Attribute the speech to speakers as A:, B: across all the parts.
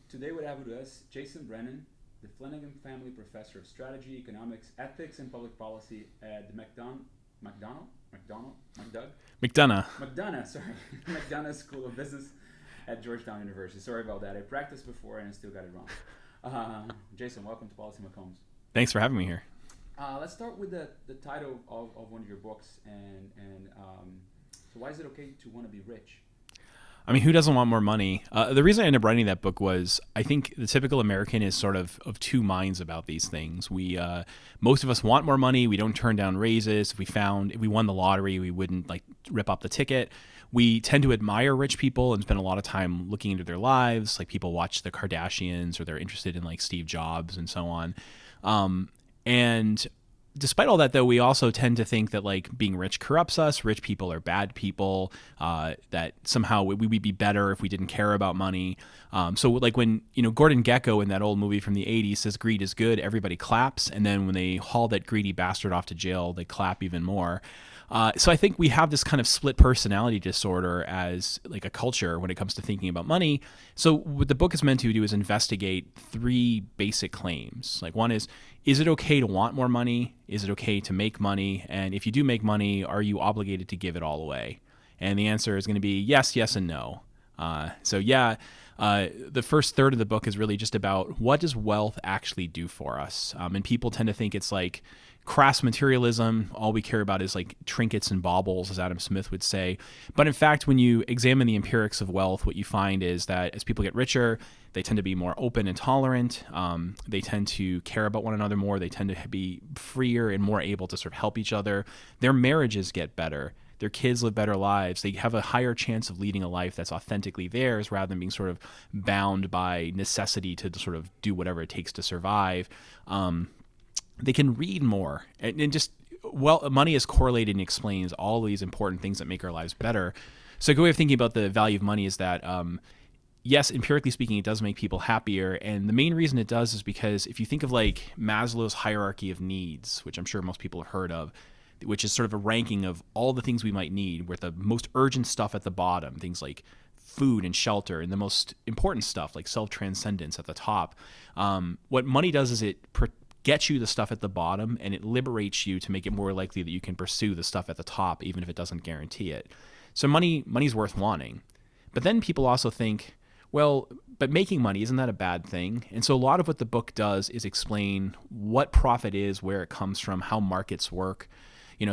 A: Today we have with us Jason Brennan, the Flanagan Family Professor of Strategy, Economics, Ethics, and Public Policy at the McDough,
B: McDonough.
A: McDonough, sorry, McDonough School of Business at Georgetown University. Sorry about that. I practiced before and I still got it wrong. Jason, welcome to Policy McCombs.
B: Thanks for having me here.
A: Let's start with the title of one of your books. So why is it okay to want to be rich?
B: I mean, who doesn't want more money? The reason I ended up writing that book was I think the typical American is sort of two minds about these things. Most of us want more money. We don't turn down raises. If we won the lottery, we wouldn't like rip up the ticket. We tend to admire rich people and spend a lot of time looking into their lives. Like people watch the Kardashians or they're interested in like Steve Jobs and so on. And despite all that, though, we also tend to think that like being rich corrupts us. Rich people are bad people. That somehow we'd be better if we didn't care about money. So like when Gordon Gekko in that old movie from the '80s says greed is good, everybody claps, and then when they haul that greedy bastard off to jail, they clap even more. So I think we have this kind of split personality disorder as like a culture when it comes to thinking about money. So what the book is meant to do is investigate three basic claims. Like one is it okay to want more money? Is it okay to make money? And if you do make money, are you obligated to give it all away? And the answer is going to be yes, yes, and no. The first third of the book is really just about what does wealth actually do for us? And people tend to think it's like crass materialism. All we care about is like trinkets and baubles, as Adam Smith would say. But in fact, when you examine the empirics of wealth, what you find is that as people get richer, they tend to be more open and tolerant. They tend to care about one another more. They tend to be freer and more able to sort of help each other. Their marriages get better. Their kids live better lives. They have a higher chance of leading a life that's authentically theirs rather than being sort of bound by necessity to sort of do whatever it takes to survive. They can read more. Money is correlated and explains all these important things that make our lives better. So a good way of thinking about the value of money is that, yes, empirically speaking, it does make people happier. And the main reason it does is because if you think of like Maslow's hierarchy of needs, which I'm sure most people have heard of, which is sort of a ranking of all the things we might need, with the most urgent stuff at the bottom, things like food and shelter, and the most important stuff like self-transcendence at the top. What money does is it gets you the stuff at the bottom, and it liberates you to make it more likely that you can pursue the stuff at the top, even if it doesn't guarantee it. So money's worth wanting. But then people also think, well, but making money, isn't that a bad thing? And so a lot of what the book does is explain what profit is, where it comes from, how markets work.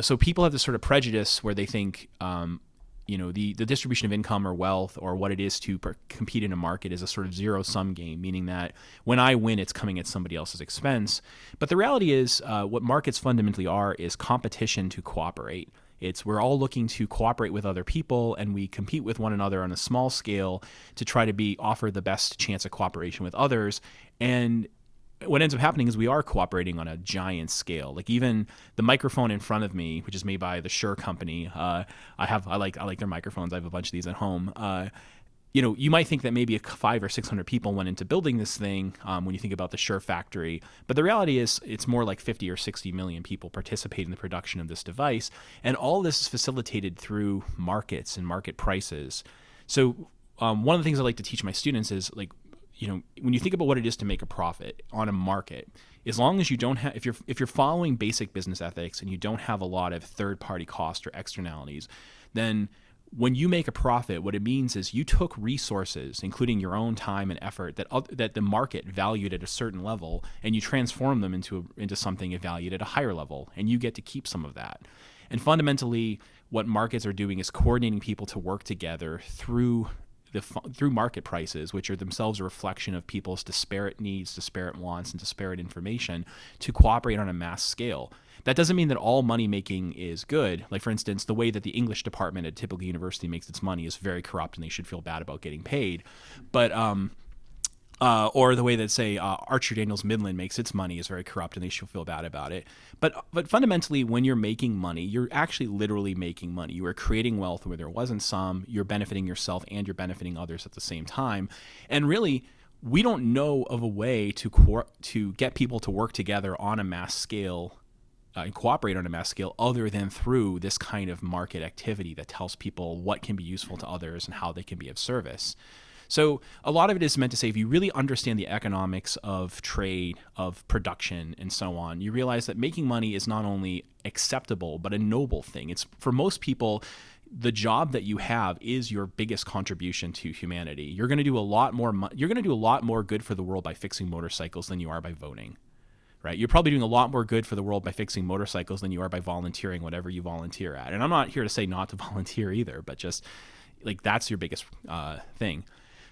B: So people have this sort of prejudice where they think, the distribution of income or wealth or what it is to compete in a market is a sort of zero-sum game, meaning that when I win, it's coming at somebody else's expense. But the reality is what markets fundamentally are is competition to cooperate. We're all looking to cooperate with other people, and we compete with one another on a small scale to try to offer the best chance of cooperation with others. And what ends up happening is we are cooperating on a giant scale. Like even the microphone in front of me, which is made by the Shure company, I like their microphones. I have a bunch of these at home. You might think that maybe 500 or 600 people went into building this thing when you think about the Shure factory. But the reality is it's more like 50 or 60 million people participate in the production of this device. And all this is facilitated through markets and market prices. So one of the things I like to teach my students is like, when you think about what it is to make a profit on a market, as long as you don't have, if you're following basic business ethics and you don't have a lot of third-party costs or externalities, then when you make a profit, what it means is you took resources, including your own time and effort, that the market valued at a certain level, and you transform them into something valued at a higher level, and you get to keep some of that. And fundamentally, what markets are doing is coordinating people to work together through market prices, which are themselves a reflection of people's disparate needs, disparate wants, and disparate information, to cooperate on a mass scale. That doesn't mean that all money making is good. Like, for instance, the way that the English department at a typical university makes its money is very corrupt, and they should feel bad about getting paid. But or the way that, say, Archer Daniels Midland makes its money is very corrupt, and they should feel bad about it. But fundamentally, when you're making money, you're actually literally making money. You are creating wealth where there wasn't some. You're benefiting yourself, and you're benefiting others at the same time. And really, we don't know of a way to get people to work together on a mass scale and cooperate on a mass scale other than through this kind of market activity that tells people what can be useful to others and how they can be of service. So a lot of it is meant to say, if you really understand the economics of trade, of production, and so on, you realize that making money is not only acceptable, but a noble thing. It's, for most people, the job that you have is your biggest contribution to humanity. You're going to do a lot more. You're going to do a lot more good for the world by fixing motorcycles than you are by voting. Right? You're probably doing a lot more good for the world by fixing motorcycles than you are by volunteering whatever you volunteer at. And I'm not here to say not to volunteer either, but just like that's your biggest thing.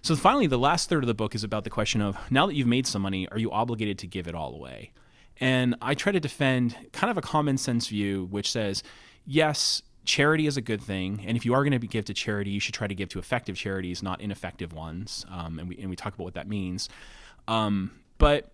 B: So finally, the last third of the book is about the question of, now that you've made some money, are you obligated to give it all away? And I try to defend kind of a common sense view, which says, yes, charity is a good thing. And if you are going to give to charity, you should try to give to effective charities, not ineffective ones. And we talk about what that means. But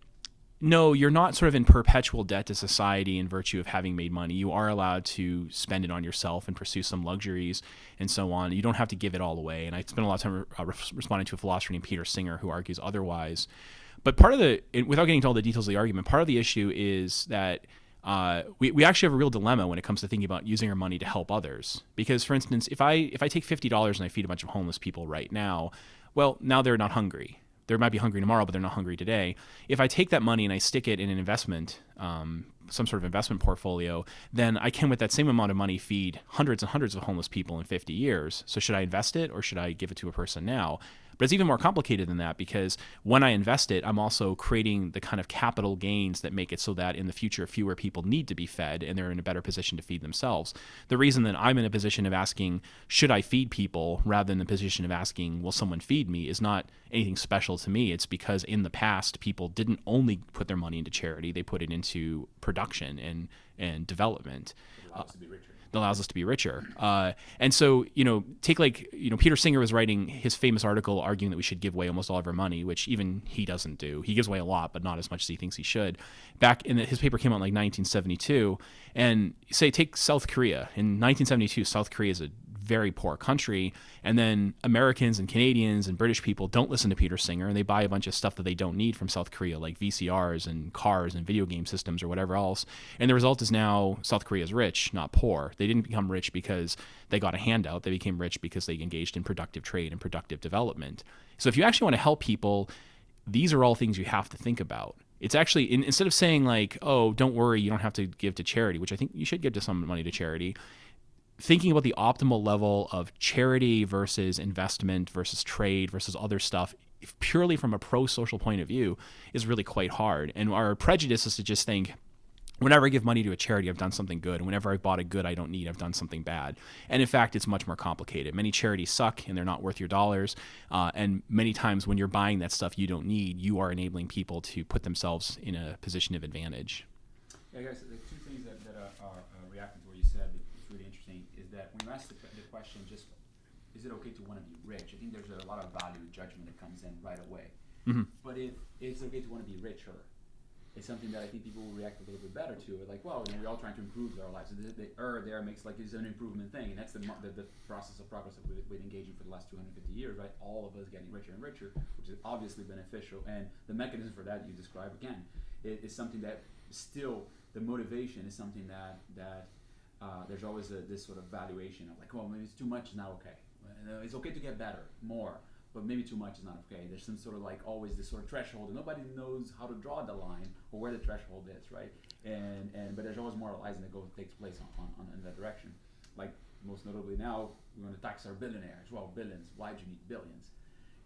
B: no, you're not sort of in perpetual debt to society in virtue of having made money. You are allowed to spend it on yourself and pursue some luxuries and so on. You don't have to give it all away. And I spent a lot of time responding to a philosopher named Peter Singer who argues otherwise. But part of without getting into all the details of the argument, part of the issue is that we actually have a real dilemma when it comes to thinking about using our money to help others. Because, for instance, if I take $50 and I feed a bunch of homeless people right now, well, now they're not hungry. They might be hungry tomorrow, but they're not hungry today. If I take that money and I stick it in an investment, some sort of investment portfolio, then I can, with that same amount of money, feed hundreds and hundreds of homeless people in 50 years. So should I invest it or should I give it to a person now? But it's even more complicated than that, because when I invest it, I'm also creating the kind of capital gains that make it so that in the future, fewer people need to be fed and they're in a better position to feed themselves. The reason that I'm in a position of asking, should I feed people, rather than the position of asking, will someone feed me, is not anything special to me. It's because in the past, people didn't only put their money into charity, they put it into production and development.
A: It allows us to be richer.
B: That allows us to be richer. And so, take Peter Singer was writing his famous article arguing that we should give away almost all of our money, which even he doesn't do. He gives away a lot, but not as much as he thinks he should. Back in his paper came out in like 1972, and take South Korea. In 1972, South Korea is a very poor country, and then Americans and Canadians and British people don't listen to Peter Singer, and they buy a bunch of stuff that they don't need from South Korea, like VCRs and cars and video game systems or whatever else. And the result is now South Korea is rich, not poor. They didn't become rich because they got a handout. They became rich because they engaged in productive trade and productive development. So if you actually want to help people, these are all things you have to think about. It's actually, instead of saying like, oh, don't worry, you don't have to give to charity, which I think you should give some money to charity, thinking about the optimal level of charity versus investment versus trade versus other stuff purely from a pro-social point of view is really quite hard. And our prejudice is to just think, whenever I give money to a charity, I've done something good. And whenever I bought a good I don't need, I've done something bad. And in fact, it's much more complicated. Many charities suck and they're not worth your dollars. And many times when you're buying that stuff you don't need, you are enabling people to put themselves in a position of advantage.
A: Yeah, guys, the two things that are reacting to what you said, it's really interesting, is that when you ask the question, just is it okay to want to be rich? I think there's a lot of value judgment that comes in right away.
B: Mm-hmm.
A: But if it's okay to want to be richer, it's something that I think people will react a little bit better to. Like, well, we're all trying to improve our lives. So the there makes like it's an improvement thing, and that's the process of progress that we've been engaging for the last 250 years, right? All of us getting richer and richer, which is obviously beneficial. And the mechanism for that you describe again is something that still the motivation is something that there's always this sort of valuation of like, well, maybe it's too much is not okay. It's okay to get better, more. But maybe too much is not okay. There's some sort of like always this sort of threshold, and nobody knows how to draw the line or where the threshold is, right? But there's always moralizing that takes place on in that direction. Like most notably now, we're going to tax our billionaires. Well, billions. Why do you need billions?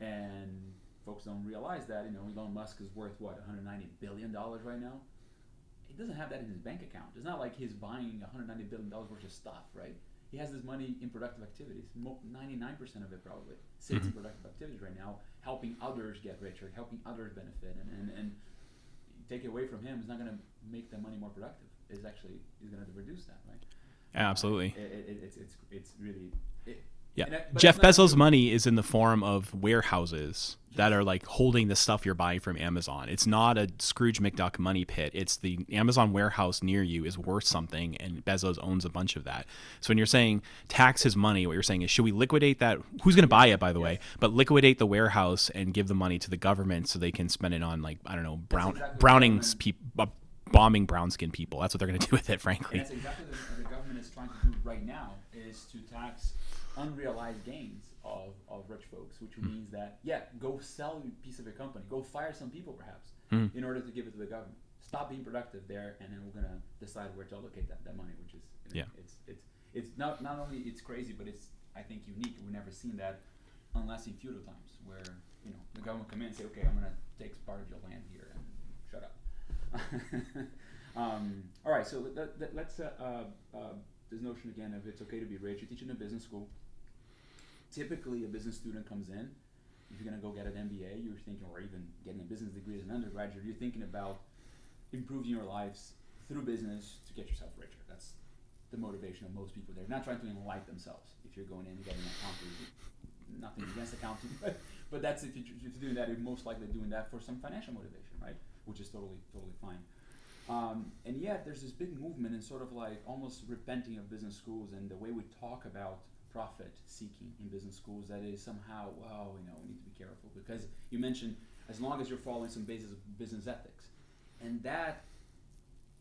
A: And folks don't realize that Elon Musk is worth what, $190 billion right now. He doesn't have that in his bank account. It's not like he's buying $190 billion worth of stuff, right? He has this money in productive activities. 99% of it probably sits in productive activities right now, helping others get richer, helping others benefit, and take it away from him is not going to make the money more productive. Is going to reduce that, right?
B: Absolutely.
A: It's really.
B: Jeff Bezos' money is in the form of warehouses that are like holding the stuff you're buying from Amazon. It's not a Scrooge McDuck money pit. It's the Amazon warehouse near you is worth something, and Bezos owns a bunch of that. So when you're saying tax his money, what you're saying is, should we liquidate that? Who's going to buy it, by the way? But liquidate the warehouse and give the money to the government so they can spend it on, like, I don't know, bombing brown-skinned people. That's what they're going to do with it, frankly.
A: And that's exactly what the government is trying to do right now, is to tax unrealized gains of rich folks, which means that, go sell a piece of your company, go fire some people perhaps,
B: Mm.
A: in order to give it to the government. Stop being productive there, and then we're gonna decide where to allocate that money, which is,
B: Yeah.
A: it's not only it's crazy, but it's, I think, unique. We've never seen that unless in feudal times, where the government come in and say, okay, I'm gonna take part of your land here and shut up. All right, so let's this notion again of it's okay to be rich. You're teaching a business school. Typically, a business student comes in. If you're gonna go get an MBA, you're thinking, or even getting a business degree as an undergraduate, you're thinking about improving your lives through business to get yourself richer. That's the motivation of most people. They're not trying to enlighten themselves. If you're going in and getting an accounting, nothing against accounting, but that's if you're doing that, you're most likely doing that for some financial motivation, right? Which is totally fine. And yet there's this big movement in sort of like almost repenting of business schools and the way we talk about profit seeking in business schools, that is somehow, we need to be careful, because you mentioned as long as you're following some basis of business ethics. And that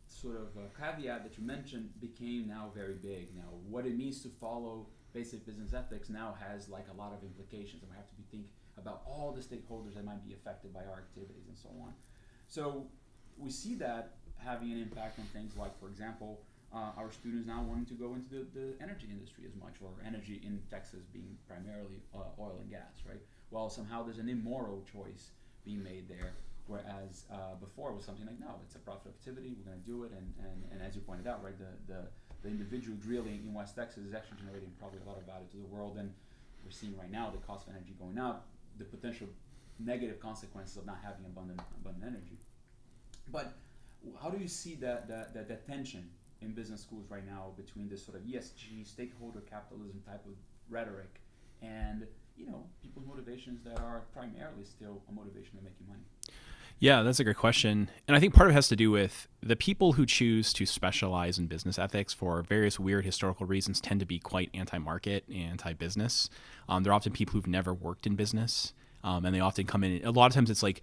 A: sort of caveat that you mentioned became now very big. Now, what it means to follow basic business ethics now has like a lot of implications, and we have to think about all the stakeholders that might be affected by our activities and so on. So we see that having an impact on things like, for example, our students now wanting to go into the energy industry as much, or energy in Texas being primarily oil and gas, right? Well, somehow there's an immoral choice being made there, whereas before it was something like, no, it's a profit activity, we're going to do it, and as you pointed out, right, the individual drilling in West Texas is actually generating probably a lot of value to the world, and we're seeing right now the cost of energy going up, the potential negative consequences of not having abundant energy. But how do you see that tension in business schools right now between this sort of ESG, stakeholder capitalism type of rhetoric, and people's motivations that are primarily still a motivation of making money?
B: Yeah, that's a great question. And I think part of it has to do with the people who choose to specialize in business ethics for various weird historical reasons tend to be quite anti-market and anti-business. They're often people who've never worked in business, and they often come in. A lot of times it's like,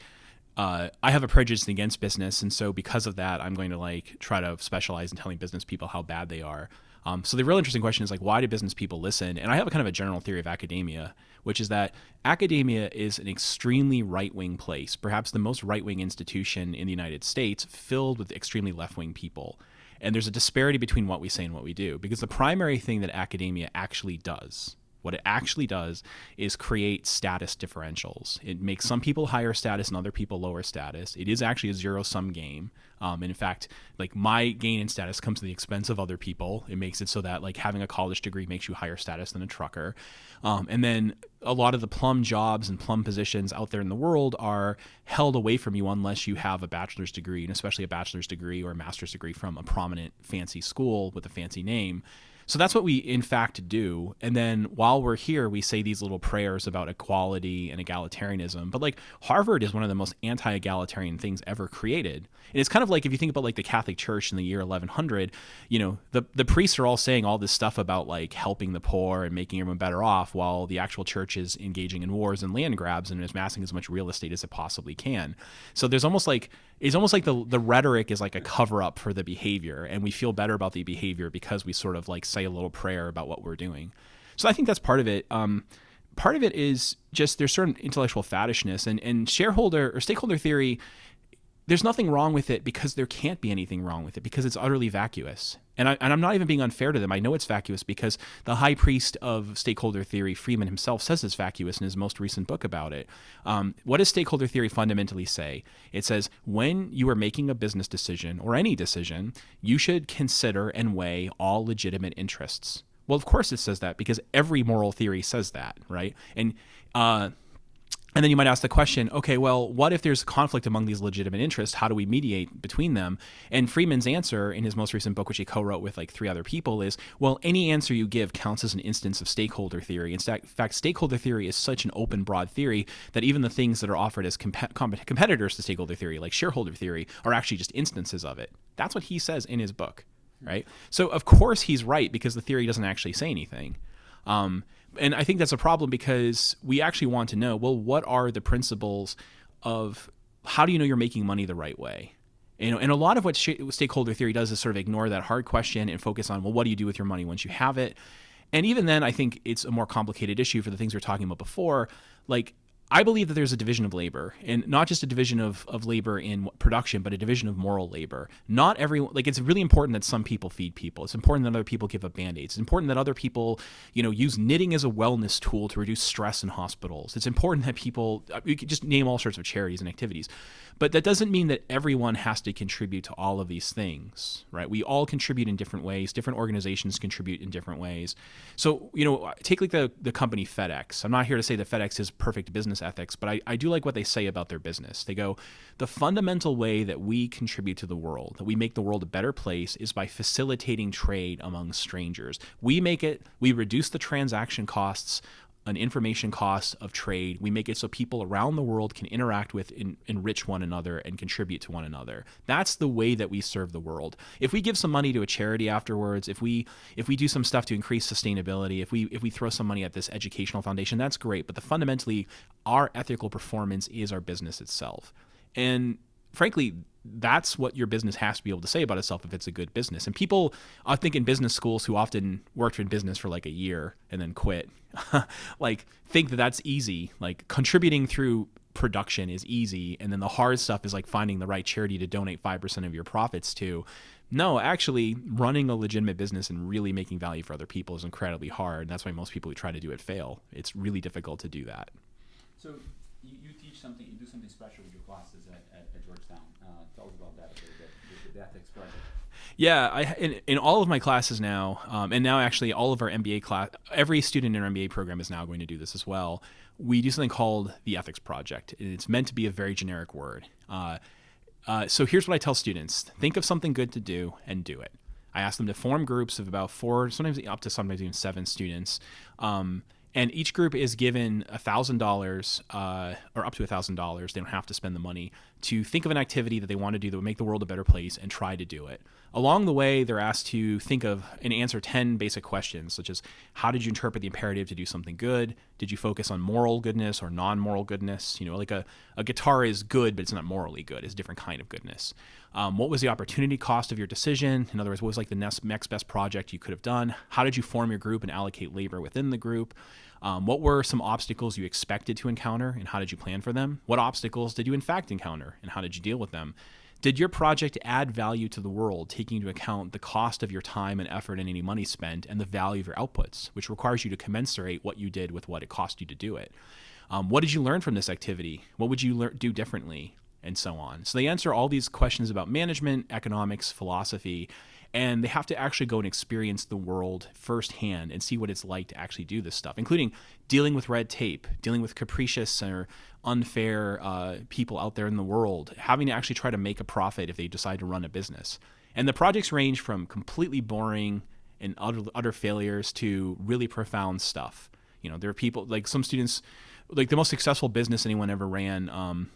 B: I have a prejudice against business, and so because of that, I'm going to like try to specialize in telling business people how bad they are. So the real interesting question is like, why do business people listen? And I have a kind of a general theory of academia, which is that academia is an extremely right-wing place, perhaps the most right-wing institution in the United States, filled with extremely left-wing people. And there's a disparity between what we say and what we do, because the primary thing that academia actually does, what it actually does, is create status differentials. It makes some people higher status and other people lower status. It is actually a zero-sum game. And in fact, like my gain in status comes at the expense of other people. It makes it so that like having a college degree makes you higher status than a trucker. And then a lot of the plum jobs and plum positions out there in the world are held away from you unless you have a bachelor's degree, and especially a bachelor's degree or a master's degree from a prominent fancy school with a fancy name. So that's what we in fact do. And then while we're here, we say these little prayers about equality and egalitarianism. But like Harvard is one of the most anti-egalitarian things ever created. And it's kind of like if you think about like the Catholic Church in the year 1100, the priests are all saying all this stuff about like helping the poor and making everyone better off, while the actual church is engaging in wars and land grabs and is amassing as much real estate as it possibly can. So there's almost like, it's almost like the rhetoric is like a cover up for the behavior, and we feel better about the behavior because we sort of like say a little prayer about what we're doing. So I think that's part of it. Part of it is just there's certain intellectual faddishness, and shareholder or stakeholder theory, there's nothing wrong with it because there can't be anything wrong with it because it's utterly vacuous. And I'm not even being unfair to them. I know it's vacuous because the high priest of stakeholder theory, Freeman himself, says it's vacuous in his most recent book about it. What does stakeholder theory fundamentally say? It says when you are making a business decision or any decision, you should consider and weigh all legitimate interests. Well, of course it says that because every moral theory says that, right? And then you might ask the question, okay, well, what if there's conflict among these legitimate interests? How do we mediate between them? And Freeman's answer in his most recent book, which he co-wrote with like 3 other people, is, well, any answer you give counts as an instance of stakeholder theory. In fact, stakeholder theory is such an open, broad theory that even the things that are offered as competitors to stakeholder theory, like shareholder theory, are actually just instances of it. That's what he says in his book, right? So of course he's right because the theory doesn't actually say anything. And I think that's a problem because we actually want to know, well, what are the principles of how do you know you're making money the right way? And a lot of what stakeholder theory does is sort of ignore that hard question and focus on, well, what do you do with your money once you have it? And even then, I think it's a more complicated issue for the things we were talking about before. Like, I believe that there's a division of labor, and not just a division of labor in production, but a division of moral labor. Not everyone, like, it's really important that some people feed people. It's important that other people give up Band-Aids. It's important that other people, use knitting as a wellness tool to reduce stress in hospitals. It's important that people, you could just name all sorts of charities and activities. But that doesn't mean that everyone has to contribute to all of these things, right? We all contribute in different ways. Different organizations contribute in different ways. So, take like the company FedEx. I'm not here to say that FedEx is perfect business ethics, but I do like what they say about their business. They go, the fundamental way that we contribute to the world, that we make the world a better place, is by facilitating trade among strangers. We reduce the transaction costs and information costs of trade. We make it so people around the world can interact with, enrich one another, and contribute to one another. That's the way that we serve the world. If we give some money to a charity afterwards, if we do some stuff to increase sustainability, if we throw some money at this educational foundation, that's great. But fundamentally, our ethical performance is our business itself. And frankly, that's what your business has to be able to say about itself if it's a good business. And people, I think, in business schools who often worked in business for like a year and then quit, like, think that that's easy. Like, contributing through production is easy, and then the hard stuff is like finding the right charity to donate 5% of your profits to. No, actually, running a legitimate business and really making value for other people is incredibly hard. And that's why most people who try to do it fail. It's really difficult to do that.
A: So you teach something, you do something special with your classes at Georgetown. Tell us about that, the ethics project.
B: Yeah, in all of my classes now, and now actually all of our MBA class, every student in our MBA program is now going to do this as well. We do something called the ethics project. It's meant to be a very generic word. So here's what I tell students. Think of something good to do and do it. I ask them to form groups of about 4, sometimes even 7 students. And each group is given $1,000 or up to $1,000. They don't have to spend the money to think of an activity that they want to do that would make the world a better place and try to do it. Along the way, they're asked to think of and answer 10 basic questions, such as how did you interpret the imperative to do something good? Did you focus on moral goodness or non-moral goodness? Like a guitar is good, but it's not morally good. It's a different kind of goodness. What was the opportunity cost of your decision? In other words, what was like the next best project you could have done? How did you form your group and allocate labor within the group? What were some obstacles you expected to encounter, and how did you plan for them? What obstacles did you in fact encounter, and how did you deal with them? Did your project add value to the world, taking into account the cost of your time and effort and any money spent, and the value of your outputs, which requires you to commensurate what you did with what it cost you to do it? What did you learn from this activity? What would you do differently? And so on. So they answer all these questions about management, economics, philosophy, and they have to actually go and experience the world firsthand and see what it's like to actually do this stuff, including dealing with red tape, dealing with capricious or unfair people out there in the world, having to actually try to make a profit if they decide to run a business. And the projects range from completely boring and utter failures to really profound stuff. There are people, like some students, like the most successful business anyone ever ran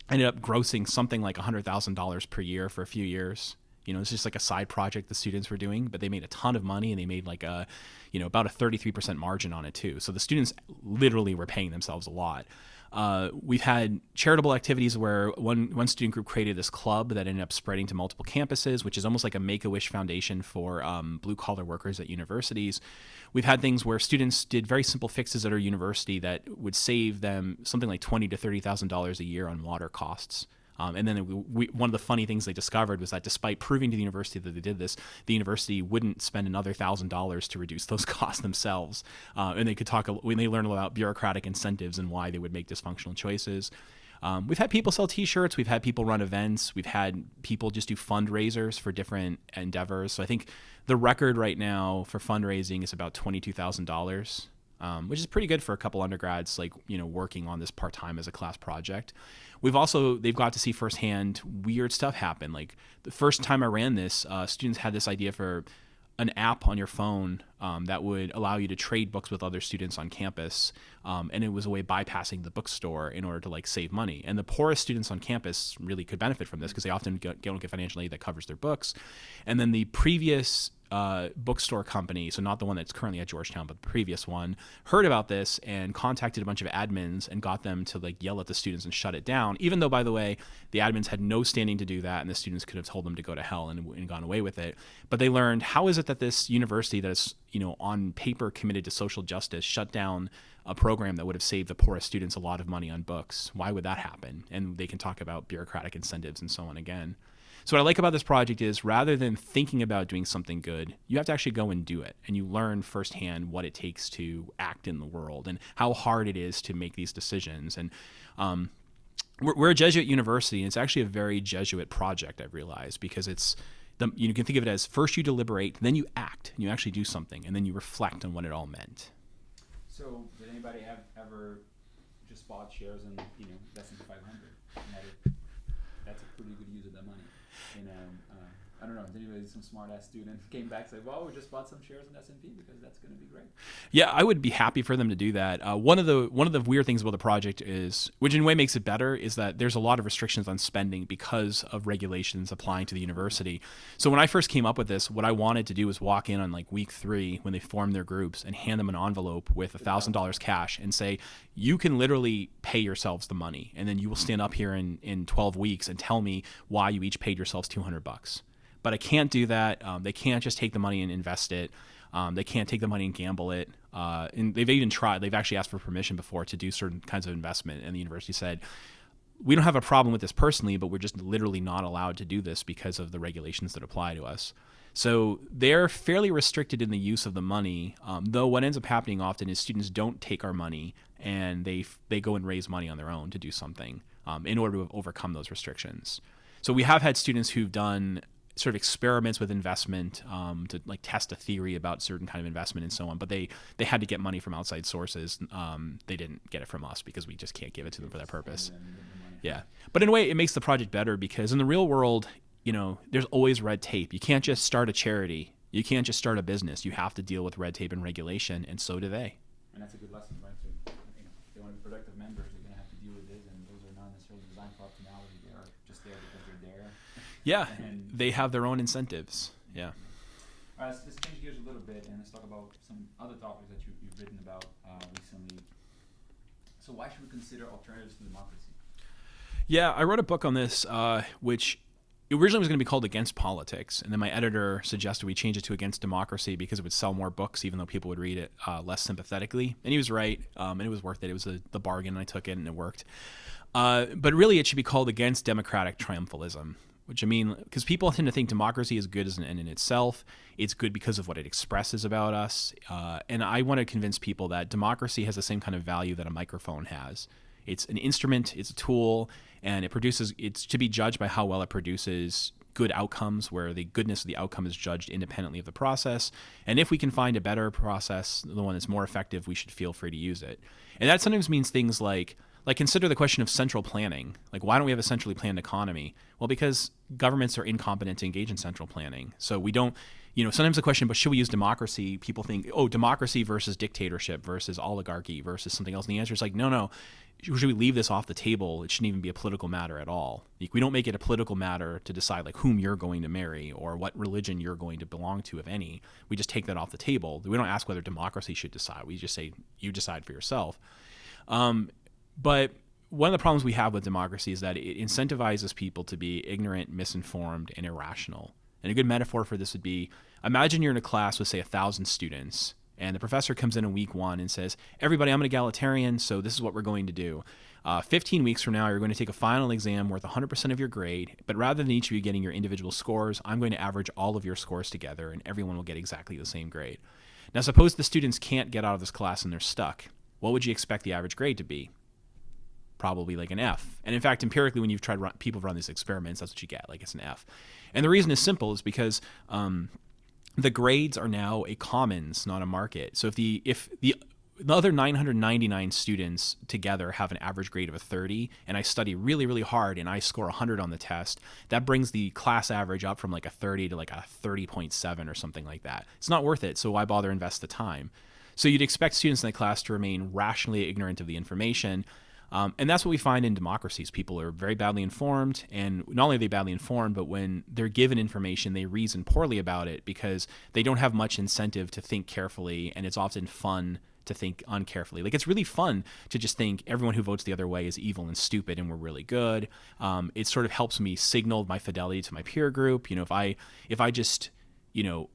B: ended up grossing something like $100,000 per year for a few years. It's just like a side project the students were doing, but they made a ton of money, and they made like about a 33% margin on it too. So the students literally were paying themselves a lot. We've had charitable activities where one student group created this club that ended up spreading to multiple campuses, which is almost like a Make-A-Wish Foundation for blue-collar workers at universities. We've had things where students did very simple fixes at our university that would save them something like $20,000 to $30,000 a year on water costs. And then one of the funny things they discovered was that despite proving to the university that they did this, the university wouldn't spend another $1,000 to reduce those costs themselves. And they could talk when they learned about bureaucratic incentives and why they would make dysfunctional choices. We've had people sell T-shirts. We've had people run events. We've had people just do fundraisers for different endeavors. So I think the record right now for fundraising is about $22,000. Which is pretty good for a couple undergrads, working on this part-time as a class project. They've got to see firsthand weird stuff happen. Like the first time I ran this, students had this idea for an app on your phone that would allow you to trade books with other students on campus. And it was a way of bypassing the bookstore in order to save money. And the poorest students on campus really could benefit from this because they often don't get financial aid that covers their books. And then the previous bookstore company, so not the one that's currently at Georgetown, but the previous one, heard about this and contacted a bunch of admins and got them to like yell at the students and shut it down, even though, by the way, the admins had no standing to do that, and the students could have told them to go to hell and gone away with it. But they learned, how is it that this university that is, on paper committed to social justice shut down a program that would have saved the poorest students a lot of money on books? Why would that happen? And they can talk about bureaucratic incentives and so on again. So what I like about this project is, rather than thinking about doing something good, you have to actually go and do it. And you learn firsthand what it takes to act in the world and how hard it is to make these decisions. And we're a Jesuit university, and it's actually a very Jesuit project, I've realized, because you can think of it as, first you deliberate, then you act, and you actually do something, and then you reflect on what it all meant.
A: So did anybody ever just bought shares in S&P 500? That's a pretty good use of that money. I don't know, did anybody, some smart ass student came back and said, well, we just bought some shares in S&P because that's going to be great?
B: Yeah, I would be happy for them to do that. One of the weird things about the project is, which in a way makes it better, is that there's a lot of restrictions on spending because of regulations applying to the university. So when I first came up with this, what I wanted to do was walk in on like week 3 when they formed their groups and hand them an envelope with $1,000 cash and say, you can literally pay yourselves the money, and then you will stand up here in 12 weeks and tell me why you each paid yourselves $200. But I can't do that. They can't just take the money and invest it. They can't take the money and gamble it. And they've even tried. They've actually asked for permission before to do certain kinds of investment. And the university said, we don't have a problem with this personally, but we're just literally not allowed to do this because of the regulations that apply to us. So they're fairly restricted in the use of the money, though what ends up happening often is students don't take our money and they go and raise money on their own to do something in order to overcome those restrictions. So we have had students who've done sort of experiments with investment to like test a theory about certain kind of investment and so on, but they had to get money from outside sources. They didn't get it from us because we just can't give it to them for that purpose. Yeah, but in a way it makes the project better because in the real world, there's always red tape. You can't just start a charity. You can't just start a business. You have to deal with red tape and regulation, and so do they.
A: And that's a good lesson, right? So, if they want to be productive members, they're going to have to deal with it, and those are not necessarily designed for optimality. They are just there because they're there.
B: Yeah, they have their own incentives. Yeah.
A: All right, let's change gears a little bit, and let's talk about some other topics that you've written about recently. So why should we consider alternatives to democracy?
B: Yeah, I wrote a book on this, which originally was going to be called Against Politics, and then my editor suggested we change it to Against Democracy because it would sell more books, even though people would read it less sympathetically. And he was right, and it was worth it. It was the bargain, and I took it, and it worked. But really, it should be called Against Democratic Triumphalism, which I mean, because people tend to think democracy is good as an end in itself. It's good because of what it expresses about us. And I want to convince people that democracy has the same kind of value that a microphone has. It's an instrument, it's a tool, and it's to be judged by how well it produces good outcomes, where the goodness of the outcome is judged independently of the process. And if we can find a better process, the one that's more effective, we should feel free to use it. And that sometimes means things like consider the question of central planning. Like, why don't we have a centrally planned economy? Well, because governments are incompetent to engage in central planning. So we don't, sometimes the question, but should we use democracy? People think, democracy versus dictatorship versus oligarchy versus something else. And the answer is like, no. Should we leave this off the table? It shouldn't even be a political matter at all. Like, we don't make it a political matter to decide like whom you're going to marry or what religion you're going to belong to, if any. We just take that off the table. We don't ask whether democracy should decide. We just say, you decide for yourself. But one of the problems we have with democracy is that it incentivizes people to be ignorant, misinformed, and irrational. And a good metaphor for this would be, imagine you're in a class with, say, 1,000 students, and the professor comes in week 1 and says, everybody, I'm an egalitarian, so this is what we're going to do. 15 weeks from now, you're going to take a final exam worth 100% of your grade, but rather than each of you getting your individual scores, I'm going to average all of your scores together, and everyone will get exactly the same grade. Now, suppose the students can't get out of this class and they're stuck. What would you expect the average grade to be? Probably like an F. And in fact, empirically, when you've tried people run these experiments, that's what you get, like it's an F. And the reason is simple, is because the grades are now a commons, not a market. So if the other 999 students together have an average grade of a 30, and I study really, really hard, and I score 100 on the test, that brings the class average up from like a 30 to like a 30.7 or something like that. It's not worth it, so why bother invest the time? So you'd expect students in the class to remain rationally ignorant of the information, And that's what we find in democracies. People are very badly informed, and not only are they badly informed, but when they're given information, they reason poorly about it because they don't have much incentive to think carefully, and it's often fun to think uncarefully. Like, it's really fun to just think everyone who votes the other way is evil and stupid and we're really good. It sort of helps me signal my fidelity to my peer group. If I just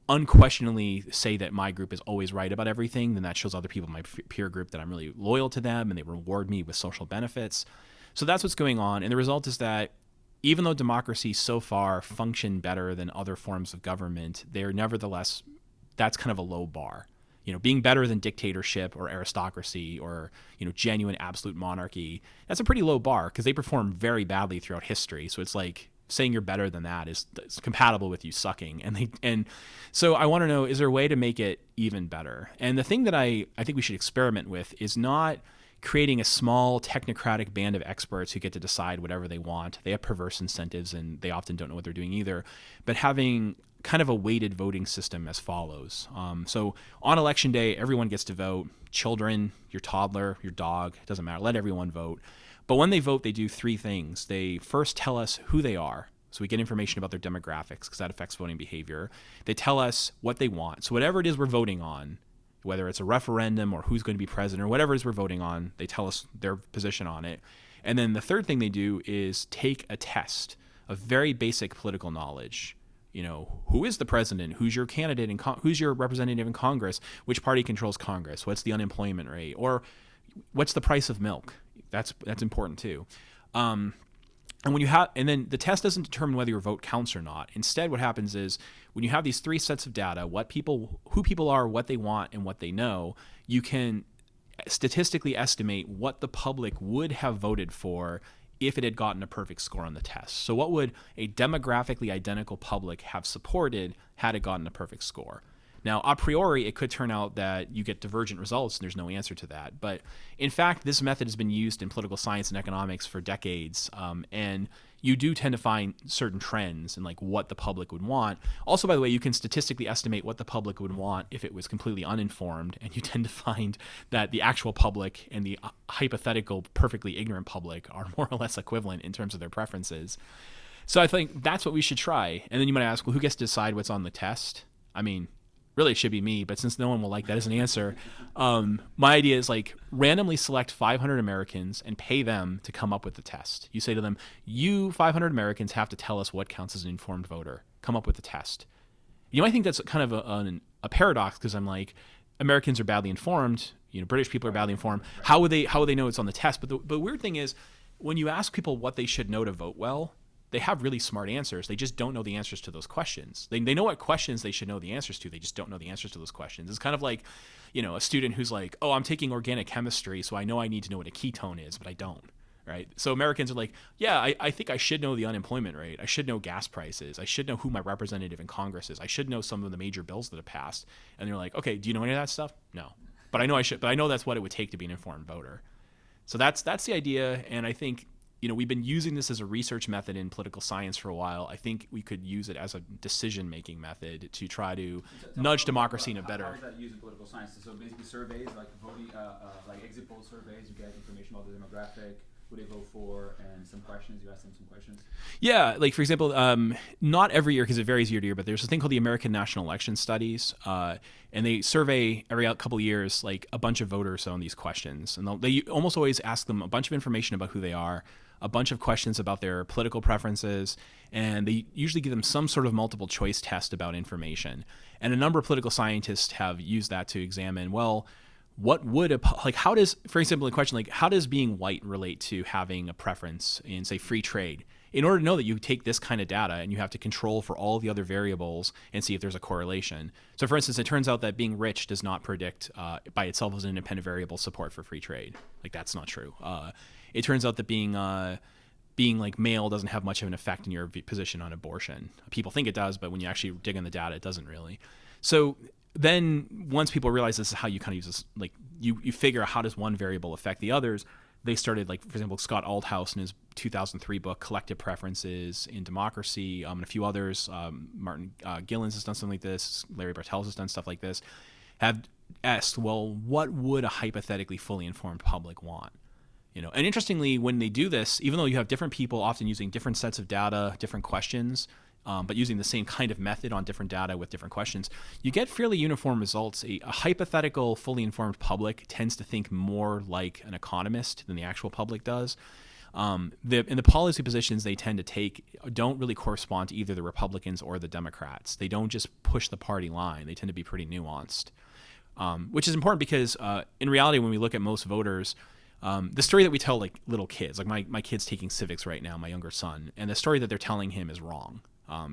B: unquestionably say that my group is always right about everything, then that shows other people in my peer group that I'm really loyal to them and they reward me with social benefits. So that's what's going on. And the result is that even though democracies so far function better than other forms of government, they're nevertheless, that's kind of a low bar. Being better than dictatorship or aristocracy or, genuine absolute monarchy, that's a pretty low bar because they perform very badly throughout history. So it's like saying you're better than that is compatible with you sucking. And so I want to know, is there a way to make it even better? And the thing that I think we should experiment with is not creating a small technocratic band of experts who get to decide whatever they want. They have perverse incentives and they often don't know what they're doing either, but having kind of a weighted voting system as follows. So on election day, everyone gets to vote. Children, your toddler, your dog, it doesn't matter. Let everyone vote. But when they vote, they do three things. They first tell us who they are. So we get information about their demographics because that affects voting behavior. They tell us what they want. So whatever it is we're voting on, whether it's a referendum or who's going to be president or whatever it is we're voting on, they tell us their position on it. And then the third thing they do is take a test of very basic political knowledge. Who is the president? Who's your candidate? Who's your representative in Congress? Which party controls Congress? What's the unemployment rate? Or what's the price of milk? That's important too. And then the test doesn't determine whether your vote counts or not. Instead, what happens is when you have these three sets of data, who people are, what they want, and what they know, you can statistically estimate what the public would have voted for if it had gotten a perfect score on the test. So what would a demographically identical public have supported had it gotten a perfect score? Now, a priori, it could turn out that you get divergent results and there's no answer to that. But in fact, this method has been used in political science and economics for decades. And you do tend to find certain trends in like what the public would want. Also, by the way, you can statistically estimate what the public would want if it was completely uninformed. And you tend to find that the actual public and the hypothetical, perfectly ignorant public are more or less equivalent in terms of their preferences. So I think that's what we should try. And then you might ask, well, who gets to decide what's on the test? I mean, really, it should be me, but since no one will like that as an answer, my idea is like randomly select 500 Americans and pay them to come up with the test. You say to them, you 500 Americans have to tell us what counts as an informed voter. Come up with the test. You might think that's kind of a paradox because I'm like, Americans are badly informed. British people are badly informed. How would they know it's on the test? But the weird thing is, when you ask people what they should know to vote well, they have really smart answers. They just don't know the answers to those questions. They know what questions they should know the answers to. They just don't know the answers to those questions. It's kind of like, a student who's like, oh, I'm taking organic chemistry, so I know I need to know what a ketone is, but I don't, right? So Americans are like, yeah, I think I should know the unemployment rate. I should know gas prices. I should know who my representative in Congress is. I should know some of the major bills that have passed. And they're like, okay, do you know any of that stuff? No. But I know I should. But I know that's what it would take to be an informed voter. So that's the idea, and I think we've been using this as a research method in political science for a while. I think we could use it as a decision-making method to try to nudge democracy in a better.
A: How is that used in political science? So basically, surveys like voting, like exit poll surveys, you get information about the demographic, who they vote for, and some questions. You ask them some questions.
B: Yeah, like for example, not every year because it varies year to year, but there's a thing called the American National Election Studies, and they survey every couple of years like a bunch of voters on these questions, and they almost always ask them a bunch of information about who they are, a bunch of questions about their political preferences, and they usually give them some sort of multiple choice test about information. And a number of political scientists have used that to examine, well, what would how does, for example, a question like how does being white relate to having a preference in, say, free trade? In order to know that, you take this kind of data and you have to control for all the other variables and see if there's a correlation. So for instance, it turns out that being rich does not predict by itself as an independent variable support for free trade. Like, that's not true. It turns out that being like male doesn't have much of an effect in your position on abortion. People think it does, but when you actually dig in the data, it doesn't really. So then once people realize this is how you kind of use this, like you figure out how does one variable affect the others, they started, like, for example, Scott Aldhouse in his 2003 book, Collective Preferences in Democracy, and a few others, Martin Gillens has done something like this, Larry Bartels has done stuff like this, have asked, well, what would a hypothetically fully informed public want? And interestingly, when they do this, even though you have different people often using different sets of data, different questions, but using the same kind of method on different data with different questions, you get fairly uniform results. A hypothetical, fully informed public tends to think more like an economist than the actual public does. The policy positions they tend to take don't really correspond to either the Republicans or the Democrats. They don't just push the party line. They tend to be pretty nuanced, which is important because in reality, when we look at most voters, the story that we tell like little kids, like my kid's taking civics right now, my younger son, and the story that they're telling him is wrong.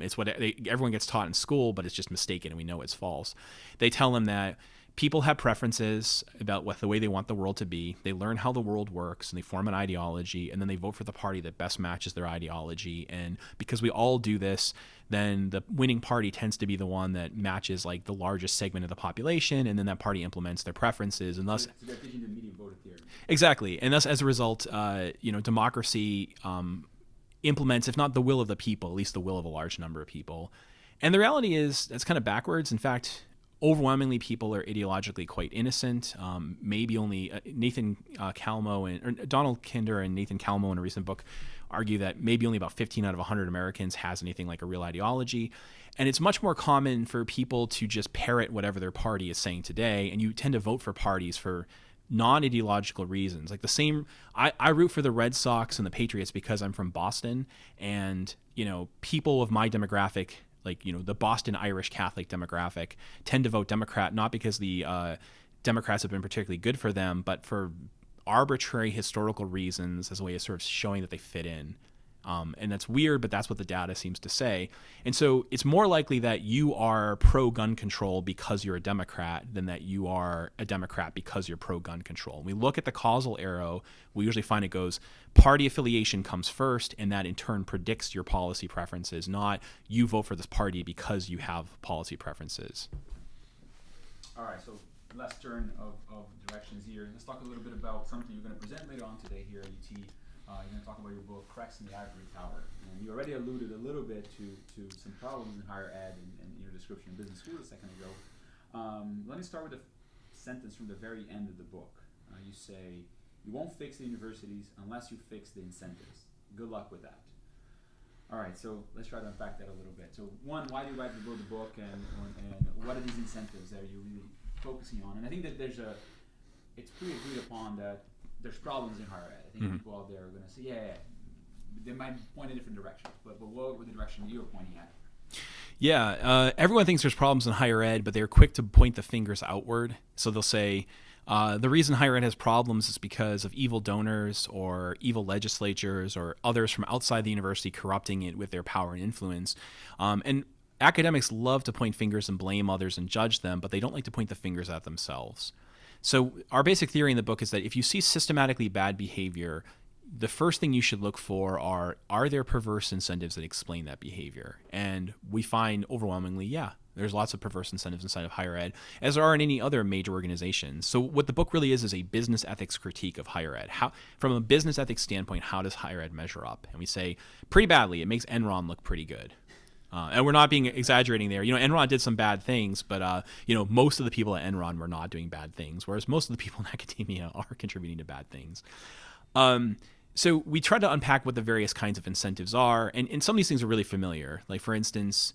B: It's what everyone gets taught in school, but it's just mistaken and we know it's false. They tell him that people have preferences about the way they want the world to be. They learn how the world works and they form an ideology, and then they vote for the party that best matches their ideology. And because we all do this, then the winning party tends to be the one that matches like the largest segment of the population, and then that party implements their preferences, and thus
A: they're teaching the median voter theory.
B: Exactly, and thus as a result, democracy implements, if not the will of the people, at least the will of a large number of people. And the reality is that's kind of backwards. In fact, overwhelmingly, people are ideologically quite innocent. Maybe only Nathan Calmo or Donald Kinder and Nathan Calmo in a recent book argue that maybe only about 15 out of 100 Americans has anything like a real ideology. And it's much more common for people to just parrot whatever their party is saying today. And you tend to vote for parties for non-ideological reasons. Like the same, I root for the Red Sox and the Patriots because I'm from Boston, and people of my demographic, like the Boston Irish Catholic demographic, tend to vote Democrat not because the Democrats have been particularly good for them, but for arbitrary historical reasons as a way of sort of showing that they fit in. And that's weird, but that's what the data seems to say. And so it's more likely that you are pro-gun control because you're a Democrat than that you are a Democrat because you're pro-gun control. When we look at the causal arrow, we usually find it goes party affiliation comes first, and that in turn predicts your policy preferences, not you vote for this party because you have policy preferences.
A: All right, so last turn of directions here. Let's talk a little bit about something you're going to present later on today here at UT. You're going to talk about your book, Cracks in the Ivory Tower. And you already alluded a little bit to some problems in higher ed and your description of business school a second ago. Let me start with a sentence from the very end of the book. You say, you won't fix the universities unless you fix the incentives. Good luck with that. All right, so let's try to unpack that a little bit. So one, why do you write the book, and what are these incentives that you're really focusing on? And I think that it's pretty agreed upon that there's problems in higher ed. I think people out there are going to say, they might point in different directions, but what were the direction you're pointing at?
B: Yeah, everyone thinks there's problems in higher ed, but they're quick to point the fingers outward. So they'll say, the reason higher ed has problems is because of evil donors or evil legislatures or others from outside the university corrupting it with their power and influence. And academics love to point fingers and blame others and judge them, but they don't like to point the fingers at themselves. So our basic theory in the book is that if you see systematically bad behavior, the first thing you should look for are there perverse incentives that explain that behavior? And we find overwhelmingly, there's lots of perverse incentives inside of higher ed, as there are in any other major organization. So what the book really is a business ethics critique of higher ed. How, from a business ethics standpoint, how does higher ed measure up? And we say pretty badly. It makes Enron look pretty good. And we're not being exaggerating there. Enron did some bad things, but most of the people at Enron were not doing bad things, whereas most of the people in academia are contributing to bad things. So we try to unpack what the various kinds of incentives are, and some of these things are really familiar. Like for instance,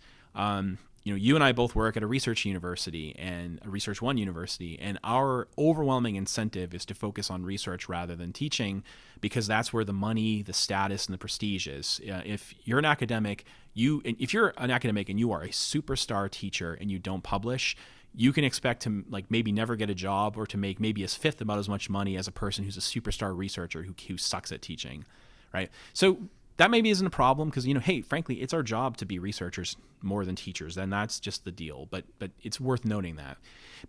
B: you and I both work at a research university and a Research One university, and our overwhelming incentive is to focus on research rather than teaching, because that's where the money, the status, and the prestige is. If you're an academic, and you are a superstar teacher and you don't publish, you can expect to maybe never get a job or to make maybe a fifth about as much money as a person who's a superstar researcher who sucks at teaching, right? So that maybe isn't a problem because, hey, frankly, it's our job to be researchers more than teachers, and that's just the deal. But it's worth noting that.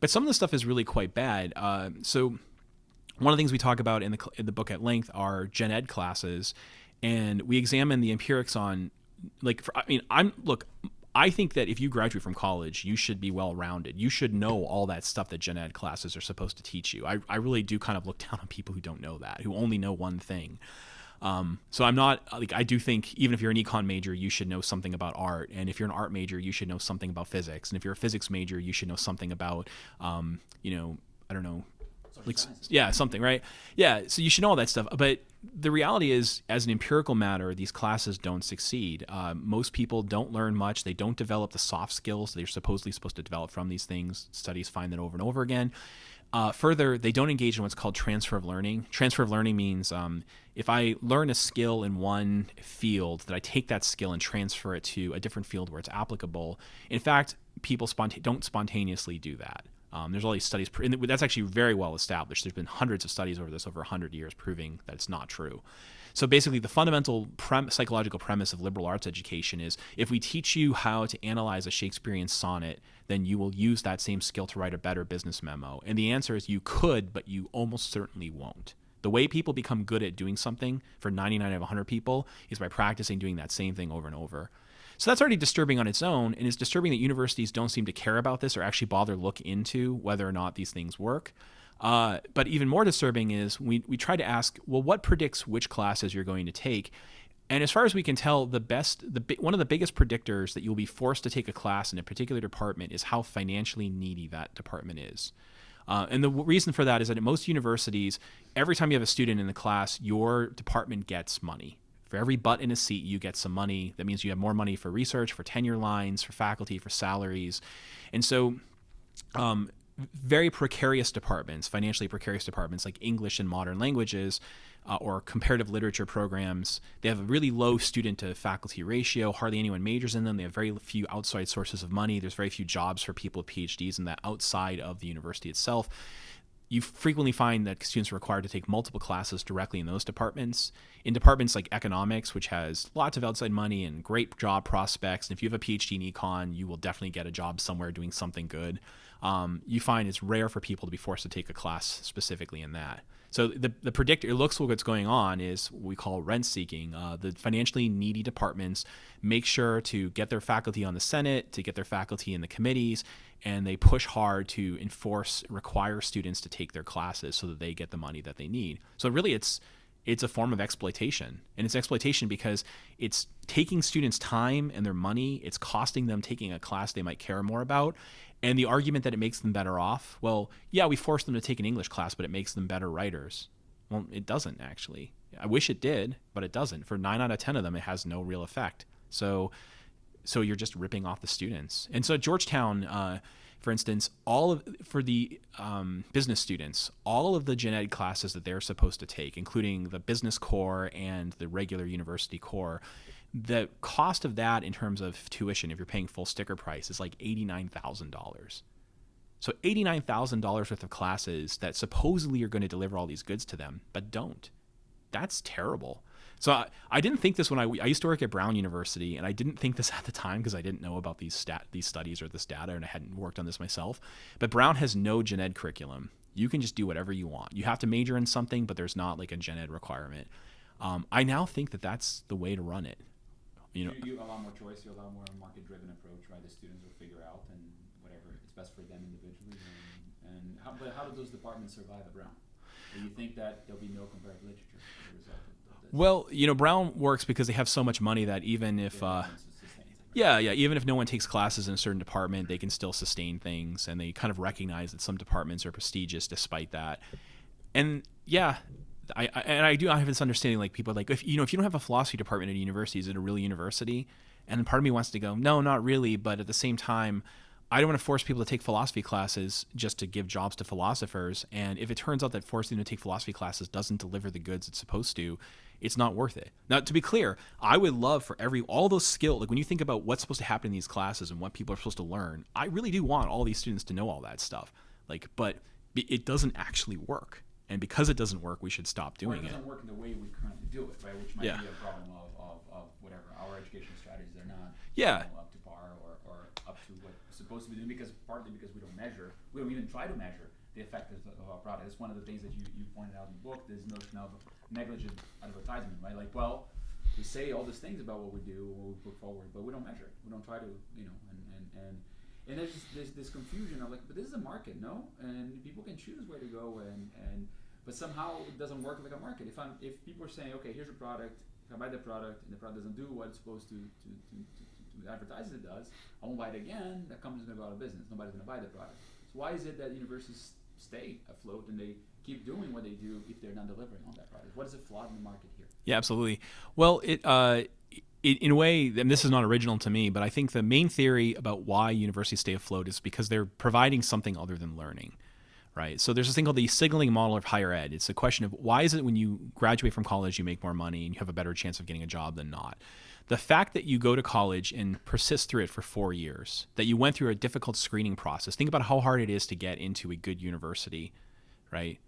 B: But some of the stuff is really quite bad. So one of the things we talk about in the book at length are gen ed classes, and we examine the empirics on, I think that if you graduate from college, you should be well-rounded. You should know all that stuff that gen ed classes are supposed to teach you. I really do kind of look down on people who don't know that, who only know one thing. So I'm not I do think even if you're an econ major, you should know something about art. And if you're an art major, you should know something about physics. And if you're a physics major, you should know something about,
A: Social sciences.
B: Yeah, something, right? Yeah, so you should know all that stuff. But the reality is, as an empirical matter, these classes don't succeed. Most people don't learn much. They don't develop the soft skills they're supposedly supposed to develop from these things. Studies find that over and over again. Further, they don't engage in what's called transfer of learning. Transfer of learning means if I learn a skill in one field, that I take that skill and transfer it to a different field where it's applicable. In fact, people don't spontaneously do that. There's all these studies, and that's actually very well established. There's been hundreds of studies over this, over 100 years, proving that it's not true. So basically, the fundamental psychological premise of liberal arts education is if we teach you how to analyze a Shakespearean sonnet, then you will use that same skill to write a better business memo. And the answer is you could, but you almost certainly won't. The way people become good at doing something for 99 out of 100 people is by practicing doing that same thing over and over. So that's already disturbing on its own, and it's disturbing that universities don't seem to care about this or actually bother look into whether or not these things work. But even more disturbing is we try to ask, well, what predicts which classes you're going to take? And as far as we can tell, one of the biggest predictors that you'll be forced to take a class in a particular department is how financially needy that department is. And the reason for that is that at most universities, every time you have a student in the class, your department gets money. For every butt in a seat, you get some money. That means you have more money for research, for tenure lines, for faculty, for salaries. And so very precarious departments, financially precarious departments like English and modern languages or comparative literature programs, they have a really low student to faculty ratio. Hardly anyone majors in them. They have very few outside sources of money. There's very few jobs for people with PhDs in that outside of the university itself. You frequently find that students are required to take multiple classes directly in those departments. In departments like economics, which has lots of outside money and great job prospects, and if you have a PhD in econ, you will definitely get a job somewhere doing something good. You find it's rare for people to be forced to take a class specifically in that. So the predictor, it looks like what's going on is what we call rent seeking. The financially needy departments make sure to get their faculty on the Senate, to get their faculty in the committees, and they push hard to require students to take their classes so that they get the money that they need. So really it's a form of exploitation. And it's exploitation because it's taking students' time and their money. It's costing them taking a class they might care more about. And the argument that it makes them better off, well, yeah, we force them to take an English class, but it makes them better writers. Well, it doesn't actually. I wish it did, but it doesn't. For 9 out of 10 of them, it has no real effect. So you're just ripping off the students. And so at Georgetown, for instance, for the business students, all of the gen ed classes that they're supposed to take, including the business core and the regular university core, the cost of that in terms of tuition, if you're paying full sticker price, is like $89,000. So $89,000 worth of classes that supposedly are going to deliver all these goods to them, but don't. That's terrible. So I didn't think this when I used to work at Brown University, and I didn't think this at the time because I didn't know about these studies or this data, and I hadn't worked on this myself. But Brown has no gen ed curriculum. You can just do whatever you want. You have to major in something, but there's not like a gen ed requirement. I now think that that's the way to run it.
A: You allow more choice. You allow more market-driven approach, right? The students will figure out and whatever it's best for them individually. But how do those departments survive at Brown? Do you think that there'll be no comparative literature as a result of this?
B: Well, Brown works because they have so much money that even if even if no one takes classes in a certain department, they can still sustain things, and they kind of recognize that some departments are prestigious despite that. And yeah, I have this understanding, like people are like, if you don't have a philosophy department at a university, is it a real university? And part of me wants to go, no, not really, but at the same time, I don't want to force people to take philosophy classes just to give jobs to philosophers. And if it turns out that forcing them to take philosophy classes doesn't deliver the goods it's supposed to, it's not worth it. Now, to be clear, I would love for all those skills, like when you think about what's supposed to happen in these classes and what people are supposed to learn, I really do want all these students to know all that stuff. But it doesn't actually work. And because it doesn't work, we should stop doing it.
A: It doesn't work in the way we currently do it, right? Which might be a problem of whatever. Our educational strategies are not up to par or up to what we're supposed to be doing, partly because we don't measure. We don't even try to measure the effectiveness of our product. It's one of the things that you pointed out in the book, this notion of negligent advertisement, right? Like, well, we say all these things about what we do, what we put forward, but we don't measure. We don't try to, and there's just this confusion of like, but this is a market, no? And people can choose where to go, but somehow it doesn't work like a market. If people are saying, okay, here's a product, if I buy the product and the product doesn't do what it's supposed to advertise it does, I won't buy it again. That company's going to go out of business. Nobody's going to buy the product. So why is it that universities stay afloat and they keep doing what they do if they're not delivering on that product? What is it flawed in the market here?
B: Yeah, absolutely. Well, in a way, and this is not original to me, but I think the main theory about why universities stay afloat is because they're providing something other than learning, right? So there's this thing called the signaling model of higher ed. It's a question of why is it when you graduate from college you make more money and you have a better chance of getting a job than not? The fact that you go to college and persist through it for 4 years, that you went through a difficult screening process. Think about how hard it is to get into a good university, right?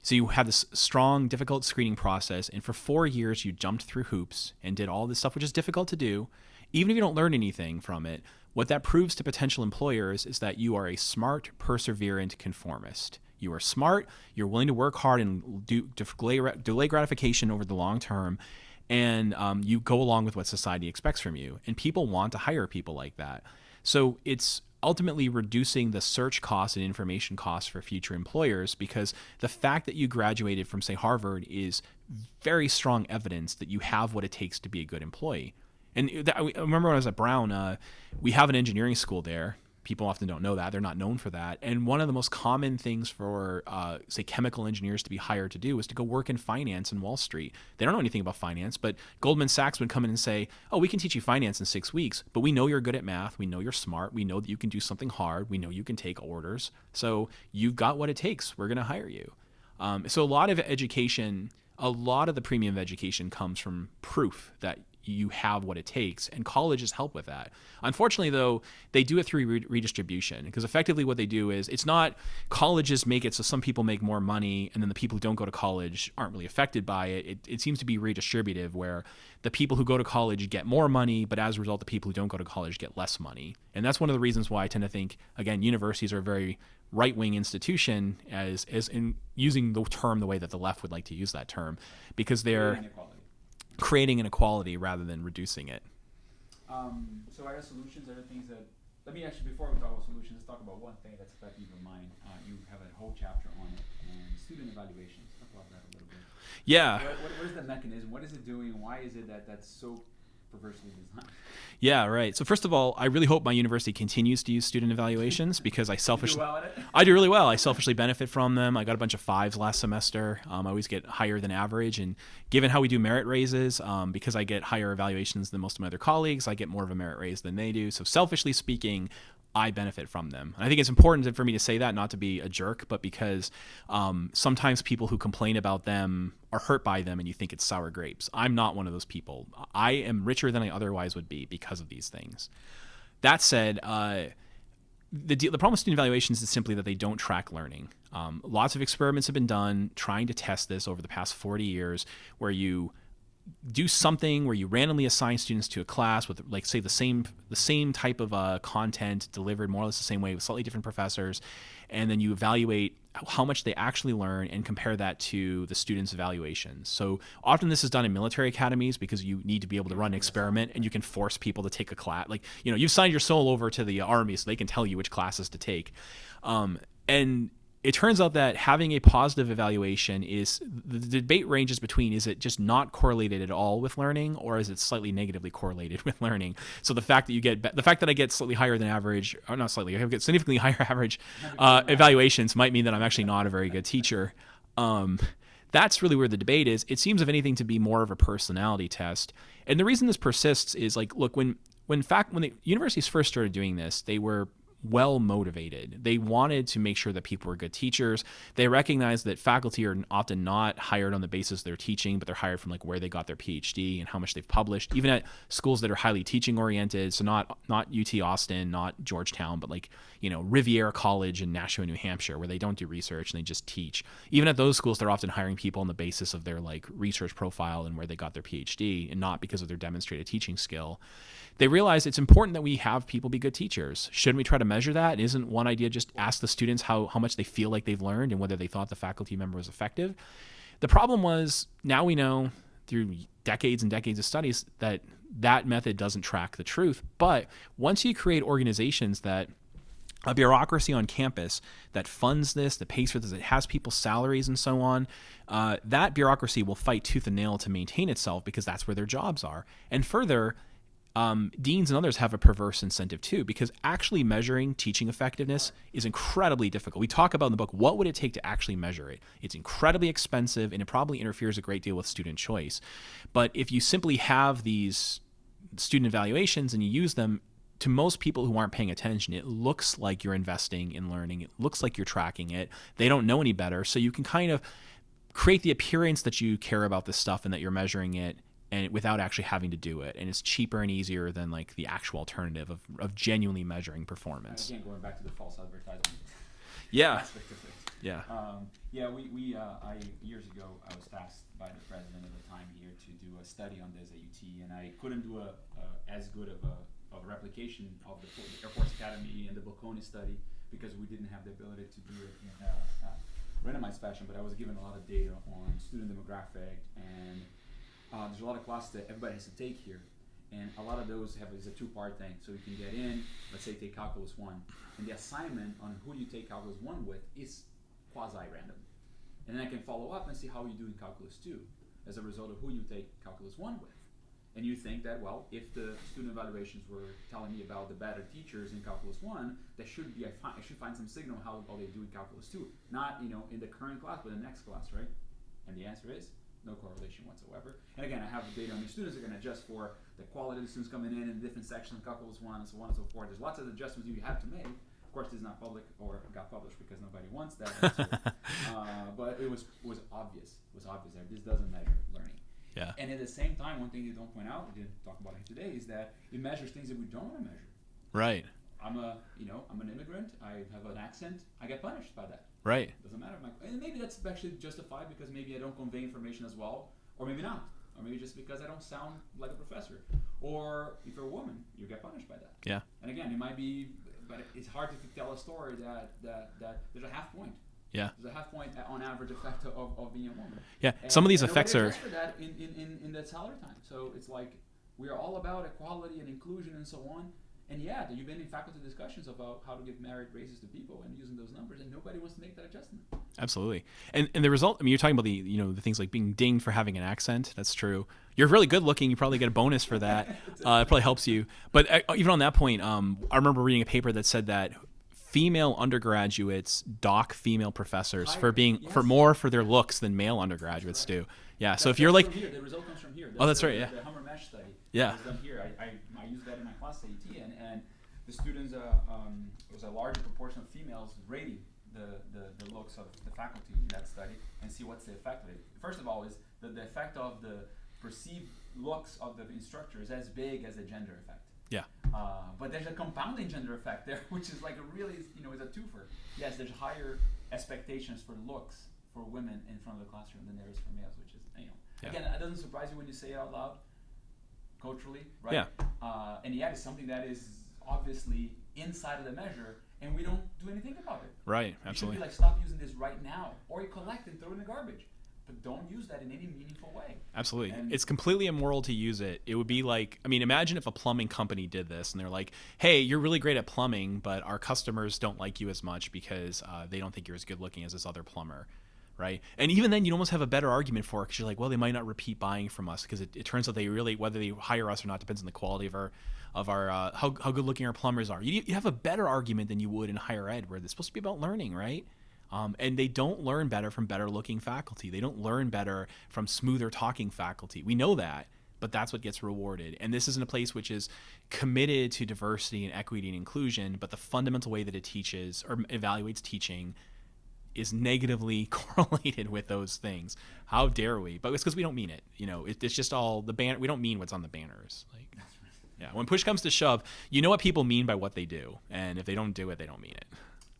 B: So you have this strong, difficult screening process, and for 4 years you jumped through hoops and did all this stuff, which is difficult to do. Even if you don't learn anything from it, what that proves to potential employers is that you are a smart, perseverant conformist. You are smart, you're willing to work hard and delay gratification over the long term, and you go along with what society expects from you. And people want to hire people like that. So it's ultimately reducing the search costs and information costs for future employers, because the fact that you graduated from, say, Harvard is very strong evidence that you have what it takes to be a good employee. And I remember when I was at Brown, we have an engineering school there. People often don't know that. They're not known for that. And one of the most common things for, say, chemical engineers to be hired to do is to go work in finance in Wall Street. They don't know anything about finance, but Goldman Sachs would come in and say, oh, we can teach you finance in 6 weeks, but we know you're good at math. We know you're smart. We know that you can do something hard. We know you can take orders. So you've got what it takes. We're going to hire you. So a lot of education, a lot of the premium of education comes from proof that you have what it takes, and colleges help with that. Unfortunately, though, they do it through redistribution, because effectively what they do is, it's not colleges make it so some people make more money and then the people who don't go to college aren't really affected by it. It seems to be redistributive, where the people who go to college get more money, but as a result, the people who don't go to college get less money. And that's one of the reasons why I tend to think, again, universities are a very right-wing institution, as in using the term the way that the left would like to use that term, because they're creating inequality rather than reducing it.
A: So I guess solutions are the things that, let me actually, before we talk about solutions, let's talk about one thing that's affecting your mind. You have a whole chapter on it, and student evaluations. Talk about that a little bit.
B: Yeah.
A: What is the mechanism? What is it doing? Why is it that that's so perversely designed?
B: Yeah, right. So first of all, I really hope my university continues to use student evaluations, because I selfishly
A: You do well at it?
B: I do really well. I selfishly benefit from them. I got a bunch of 5s last semester. I always get higher than average, and given how we do merit raises, because I get higher evaluations than most of my other colleagues, I get more of a merit raise than they do. So selfishly speaking, I benefit from them. And I think it's important for me to say that, not to be a jerk, but because sometimes people who complain about them are hurt by them and you think it's sour grapes. I'm not one of those people. I am richer than I otherwise would be because of these things. That said, the problem with student evaluations is simply that they don't track learning. Lots of experiments have been done trying to test this over the past 40 years, where you do something where you randomly assign students to a class with, like, say, the same type of content delivered more or less the same way with slightly different professors, and then you evaluate how much they actually learn and compare that to the students' evaluations. So often this is done in military academies, because you need to be able to run an experiment and you can force people to take a class. Like, you've signed your soul over to the Army so they can tell you which classes to take. And it turns out that having a positive evaluation is, the debate ranges between, is it just not correlated at all with learning, or is it slightly negatively correlated with learning? So the fact that I get slightly higher than average, or not slightly, I get significantly higher average evaluations might mean that I'm actually not a very good teacher. That's really where the debate is. It seems, if anything, to be more of a personality test. And the reason this persists is, like, look, when the universities first started doing this, they were well motivated. They wanted to make sure that people were good teachers. They recognized that faculty are often not hired on the basis of their teaching, but they're hired from, like, where they got their PhD and how much they've published, even at schools that are highly teaching oriented. So not UT Austin, not Georgetown, but, like, Riviera College in Nashua, New Hampshire, where they don't do research and they just teach. Even at those schools, they're often hiring people on the basis of their, like, research profile and where they got their PhD, and not because of their demonstrated teaching skill. They realize it's important that we have people be good teachers. Shouldn't we try to measure that? Isn't one idea just ask the students how much they feel like they've learned and whether they thought the faculty member was effective? The problem was, now we know through decades and decades of studies that method doesn't track the truth. But once you create organizations a bureaucracy on campus that funds this, that pays for this, that has people's salaries and so on, that bureaucracy will fight tooth and nail to maintain itself, because that's where their jobs are. And further, deans and others have a perverse incentive too, because actually measuring teaching effectiveness is incredibly difficult. We talk about in the book, what would it take to actually measure it? It's incredibly expensive, and it probably interferes a great deal with student choice. But if you simply have these student evaluations and you use them, to most people who aren't paying attention, it looks like you're investing in learning. It looks like you're tracking it. They don't know any better. So you can kind of create the appearance that you care about this stuff and that you're measuring it, and without actually having to do it. And it's cheaper and easier than like the actual alternative of genuinely measuring performance.
A: Again, going back to the false advertisement.
B: Yeah.
A: Aspect of it.
B: Yeah.
A: I years ago, I was tasked by the president at the time here to do a study on this at UT, and I couldn't do as good of a replication of the Air Force Academy and the Bocconi study because we didn't have the ability to do it in randomized fashion, but I was given a lot of data on student demographic, and there's a lot of classes that everybody has to take here, and a lot of those is a two-part thing. So you can get in, let's say take Calculus 1, and the assignment on who you take Calculus 1 with is quasi-random. And then I can follow up and see how you do in Calculus 2 as a result of who you take Calculus 1 with. And you think that, well, if the student evaluations were telling me about the better teachers in Calculus 1, that should be, I should find some signal how well they do in Calculus 2. Not, in the current class, but the next class, right? And the answer is no correlation whatsoever. And again, I have the data on the students. Are going to adjust for the quality of the students coming in different sections of Calculus 1 and so on and so forth. There's lots of adjustments you have to make. Of course, this is not public or got published because nobody wants that. But it was obvious. It was obvious that this doesn't measure learning.
B: Yeah.
A: And at the same time, one thing you don't point out, we didn't talk about it today, is that it measures things that we don't want to measure.
B: Right.
A: I'm an immigrant. I have an accent. I get punished by that.
B: Right.
A: Doesn't matter. And maybe that's actually justified because maybe I don't convey information as well, or maybe not, or maybe just because I don't sound like a professor. Or if you're a woman, you get punished by that.
B: Yeah.
A: And again, it might be, but it's hard to tell a story that there's a half point.
B: Yeah.
A: There's a half point on average effect of being a woman.
B: Yeah.
A: And
B: some of these effects are.
A: For that in that salary time. So it's like we are all about equality and inclusion and so on. And yeah, you've been in faculty discussions about how to give merit raises to people and using those numbers, and nobody wants to make that adjustment.
B: Absolutely. And the result, I mean, you're talking about the things like being dinged for having an accent. That's true. You're really good looking. You probably get a bonus for that. It probably helps you. But even on that point, I remember reading a paper that said that female undergraduates dock female professors for their looks than male undergraduates do. Yeah. So if you're like,
A: the result comes from here.
B: That's right. Yeah.
A: The Hummer Mesh study.
B: Yeah.
A: Was done here. I used that in my class at AT, and the students it was a larger proportion of females rating the looks of the faculty in that study and see what's the effect of it. First of all, is the effect of the perceived looks of the instructor is as big as the gender effect.
B: Yeah.
A: But there's a compounding gender effect there, which is like a really, is a twofer. Yes, there's higher expectations for looks for women in front of the classroom than there is for males, which is, Again, that doesn't surprise you when you say it out loud, culturally, right?
B: Yeah.
A: And yet it's something that is obviously inside of the measure, and we don't do anything about it.
B: Right, absolutely.
A: You should be like, stop using this right now, or you collect and throw it in the garbage. But don't use that in any meaningful way.
B: Absolutely.
A: And
B: it's completely immoral to use it. It would be like, imagine if a plumbing company did this and they're like, hey, you're really great at plumbing, but our customers don't like you as much because they don't think you're as good looking as this other plumber, right? And even then, you'd almost have a better argument for it because you're like, well, they might not repeat buying from us because it turns out they really, whether they hire us or not, depends on the quality of our how good looking our plumbers are. You have a better argument than you would in higher ed, where it's supposed to be about learning, right? And they don't learn better from better looking faculty. They don't learn better from smoother talking faculty. We know that, but that's what gets rewarded. And this isn't a place which is committed to diversity and equity and inclusion, but the fundamental way that it teaches or evaluates teaching is negatively correlated with those things. How dare we? But it's because we don't mean it. It's just all the banner. We don't mean what's on the banners. Yeah. When push comes to shove, you know what people mean by what they do, and if they don't do it, they don't mean it.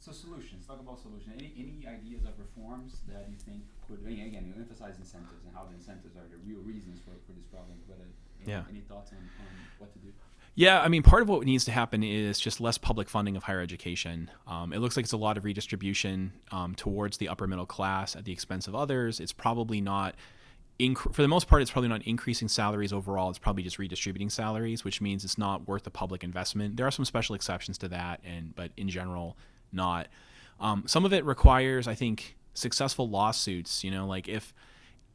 A: So solutions. Talk about solutions. Any ideas of reforms that you think could, again, you emphasize incentives and how the incentives are the real reasons for this problem. But any thoughts on what to do?
B: Yeah, part of what needs to happen is just less public funding of higher education. It looks like it's a lot of redistribution towards the upper middle class at the expense of others. It's probably not, for the most part, it's probably not increasing salaries overall. It's probably just redistributing salaries, which means it's not worth the public investment. There are some special exceptions to that, but in general, not. Some of it requires, I think, successful lawsuits. Like if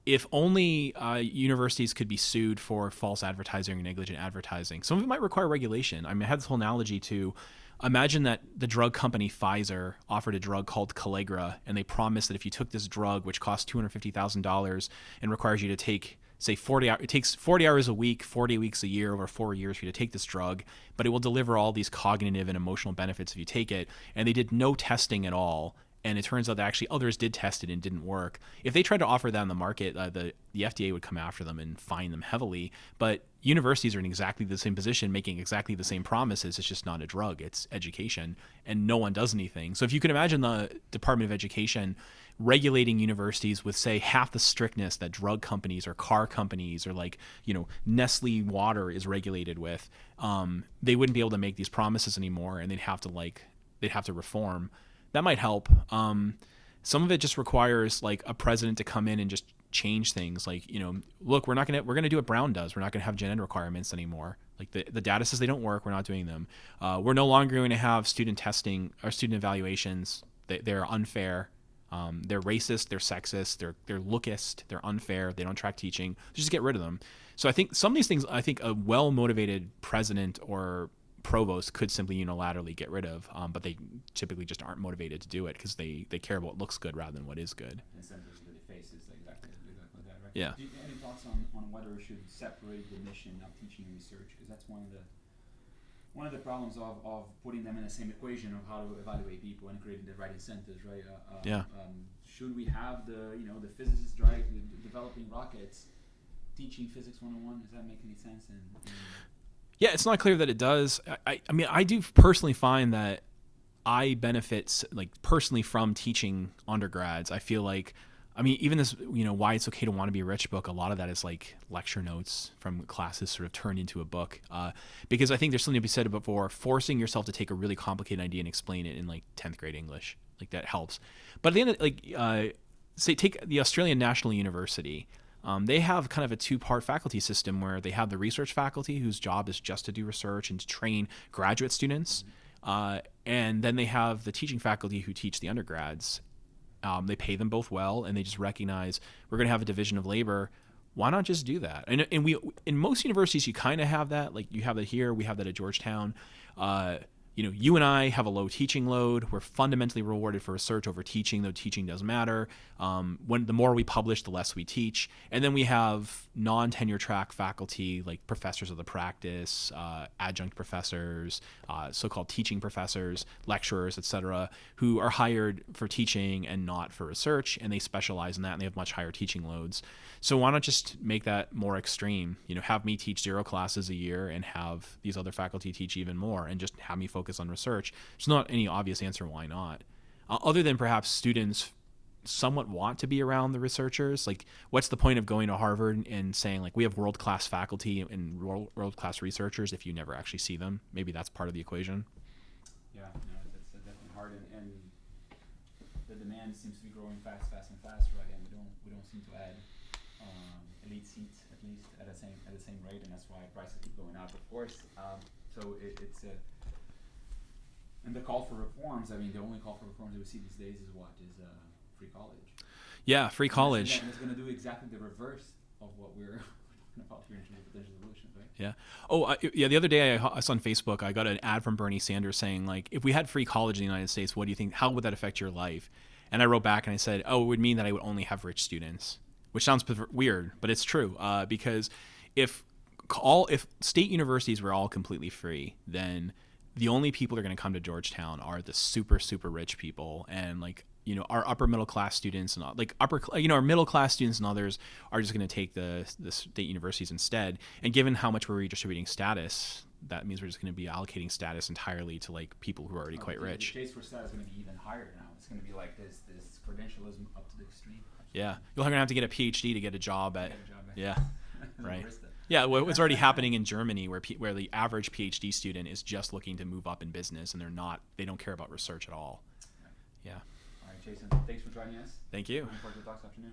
B: if only universities could be sued for false advertising or negligent advertising. Some of it might require regulation. I mean, I had this whole analogy to imagine that the drug company Pfizer offered a drug called Calligra, and they promised that if you took this drug, which costs $250,000 and requires you to take, say, 40 hours, it takes 40 hours a week, 40 weeks a year, over 4 years for you to take this drug, but it will deliver all these cognitive and emotional benefits if you take it. And they did no testing at all. And it turns out that actually others did test it and didn't work. If they tried to offer that on the market, the FDA would come after them and fine them heavily. But universities are in exactly the same position, making exactly the same promises. It's just not a drug, it's education, and no one does anything. So if you can imagine the Department of Education regulating universities with, say, half the strictness that drug companies or car companies or, like, you know, Nestle water is regulated with, they wouldn't be able to make these promises anymore, and they'd have to reform. That might help. Some of it just requires like a president to come in and just change things. Like, you know, look, we're gonna do what Brown does. We're not gonna have gen ed requirements anymore. Like the data says they don't work. We're not doing them. We're no longer going to have student testing or student evaluations. They're unfair. They're racist. They're sexist. They're lookist. They're unfair. They don't track teaching. Just get rid of them. So I think some of these things, I think a well-motivated president or provost could simply unilaterally get rid of, but they typically just aren't motivated to do it because they care about what looks good rather than what is good.
A: Incentives that it faces, exactly that, right?
B: Yeah.
A: Do you have any thoughts on whether we should separate the mission of teaching and research? Because that's one of the problems of putting them in the same equation of how to evaluate people and creating the right incentives, right? Should we have the physicists developing rockets teaching physics 101? Does that make any sense?
B: Yeah, it's not clear that it does. I mean, I do personally find that I benefit, like, personally from teaching undergrads. I feel like, I mean, even this, you know, Why It's Okay to Want to Be Rich book, a lot of that is like lecture notes from classes sort of turned into a book. Because I think there's something to be said about forcing yourself to take a really complicated idea and explain it in like 10th grade English. Like, that helps. But at the end of, like, say, take the Australian National University. They have kind of a two-part faculty system where they have the research faculty whose job is just to do research and to train graduate students. And then they have the teaching faculty who teach the undergrads. They pay them both well, and they just recognize we're going to have a division of labor. Why not just do that? And we, in most universities, you kind of have that. Like, you have that here. We have that at Georgetown. You know, you and I have a low teaching load. We're fundamentally rewarded for research over teaching, though teaching does matter. When the more we publish, the less we teach. And then we have non-tenure track faculty, like professors of the practice, adjunct professors, so-called teaching professors, lecturers, etc., who are hired for teaching and not for research, and they specialize in that, and they have much higher teaching loads. So why not just make that more extreme? You know, have me teach 0 classes a year and have these other faculty teach even more, and just have me focus on research. There's not any obvious answer why not. Other than perhaps students somewhat want to be around the researchers. Like, what's the point of going to Harvard and saying, like, we have world-class faculty and world-class researchers if you never actually see them? Maybe that's part of the equation.
A: Yeah, no, that's definitely hard, and the demand seems to be growing fast, right? And we don't seem to add elite seats, at least at the same rate, and that's why prices keep going up, of course. So it's and the call for reforms. I mean, the only call for reforms that we see these days is free college.
B: Yeah, free college.
A: And it's going to do exactly the reverse of what we're talking about here in terms of potential solutions, right?
B: Yeah. Oh, yeah. The other day I saw on Facebook, I got an ad from Bernie Sanders saying, like, if we had free college in the United States, what do you think? How would that affect your life? And I wrote back and I said, oh, it would mean that I would only have rich students, which sounds weird, but it's true. Because if state universities were all completely free, then the only people that are going to come to Georgetown are the super, super rich people, and, like, you know, our upper middle class students and our middle class students and others are just going to take the state universities instead. And given how much we're redistributing status, that means we're just going to be allocating status entirely to, like, people who are already quite rich.
A: The case for status is going to be even higher now. It's going to be like this credentialism up to the extreme.
B: Yeah, you're going to have to get a PhD to get a job at. Yeah, right. Yeah, well, it's already happening in Germany where the average PhD student is just looking to move up in business, and they don't care about research at all. Yeah.
A: All right, Jason, thanks for joining us.
B: Thank you.
A: Looking forward to the talks this afternoon.